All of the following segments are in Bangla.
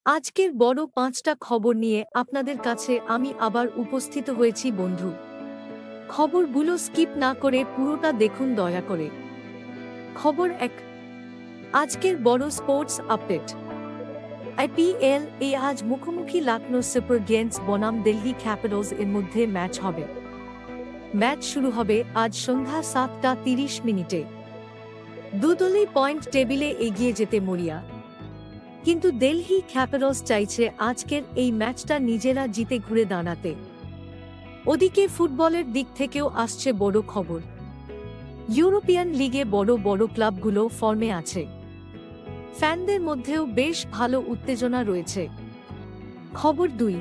আজকের বড় ৫টা খবর নিয়ে আপনাদের কাছে আমি আবার উপস্থিত হয়েছি বন্ধু। খবরগুলো স্কিপ না করে পুরোটা দেখুন দয়া করে। খবর ১। আজকের বড় স্পোর্টস আপডেট। আইপিএল এ আজ মুখোমুখি লখনৌ সুপার জায়ান্টস বনাম দিল্লি ক্যাপিটালস এর মধ্যে ম্যাচ হবে। ম্যাচ শুরু হবে আজ সন্ধ্যা ৭টা ৩০ মিনিটে। দুদলই পয়েন্ট টেবিলে এগিয়ে যেতে মরিয়া, কিন্তু দিল্লি ক্যাপিটালস চাইছে আজকের এই ম্যাচটা নিজেরা জিতে ঘুরে দাঁড়াতে। ওদিকে ফুটবলের দিক থেকেও আসছে বড় খবর। ইউরোপিয়ান লিগে বড় বড় ক্লাবগুলো ফর্মে আছে। ফ্যানদের মধ্যেও বেশ ভালো উত্তেজনা রয়েছে। খবর ২।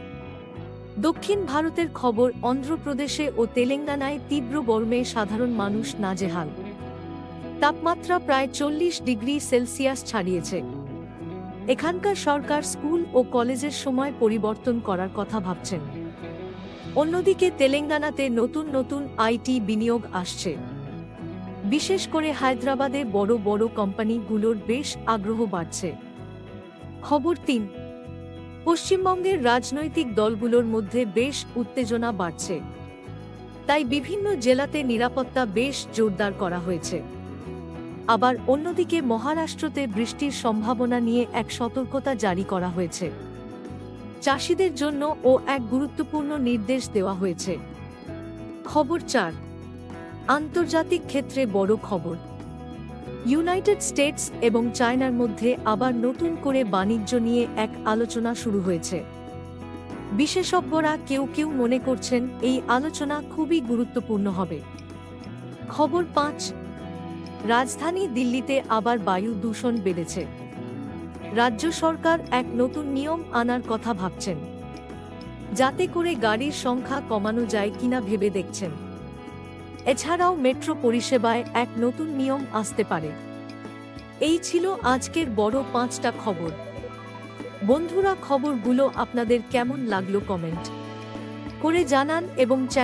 দক্ষিণ ভারতের খবর। অন্ধ্রপ্রদেশে ও তেলেঙ্গানায় তীব্র গরমে সাধারণ মানুষ নাজেহাল। তাপমাত্রা প্রায় ৪০ ডিগ্রি সেলসিয়াস ছাড়িয়েছে। এখানকার সরকার স্কুল ও কলেজের সময় পরিবর্তন করার কথা ভাবছেন। অন্যদিকে তেলেঙ্গানাতে নতুন নতুন আইটি বিনিয়োগ আসছে। বিশেষ করে হায়দ্রাবাদে বড় বড় কোম্পানিগুলোর বেশ আগ্রহ বাড়ছে। খবর ৩। পশ্চিমবঙ্গের রাজনৈতিক দলগুলোর মধ্যে বেশ উত্তেজনা বাড়ছে। তাই বিভিন্ন জেলাতে নিরাপত্তা বেশ জোরদার করা হয়েছে। আবার অন্যদিকে মহারাষ্ট্রতে বৃষ্টির সম্ভাবনা নিয়ে এক সতর্কতা জারি করা হয়েছে। চাষিদের জন্য ও এক গুরুত্বপূর্ণ নির্দেশ দেওয়া হয়েছে। খবর ৪। আন্তর্জাতিক ক্ষেত্রে বড় খবর। ইউনাইটেড স্টেটস এবং চায়নার মধ্যে আবার নতুন করে বাণিজ্য নিয়ে এক আলোচনা শুরু হয়েছে। বিশেষজ্ঞরা কেউ কেউ মনে করছেন এই আলোচনা খুবই গুরুত্বপূর্ণ হবে। খবর ৫। রাজধানী দিল্লিতে আবার বায়ু দূষণ বেড়েছে। রাজ্য সরকার এক নতুন নিয়ম আনার কথা ভাবছেন, যাতে করে গাড়ির সংখ্যা কমানো যায় কিনা ভেবে দেখছেন। এছাড়াও মেট্রো পরিষেবায় এক নতুন নিয়ম আসতে পারে। এই ছিল আজকের বড় ৫টা খবর। বন্ধুরা, খবরগুলো আপনাদের কেমন লাগলো কমেন্ট করে জানান এবং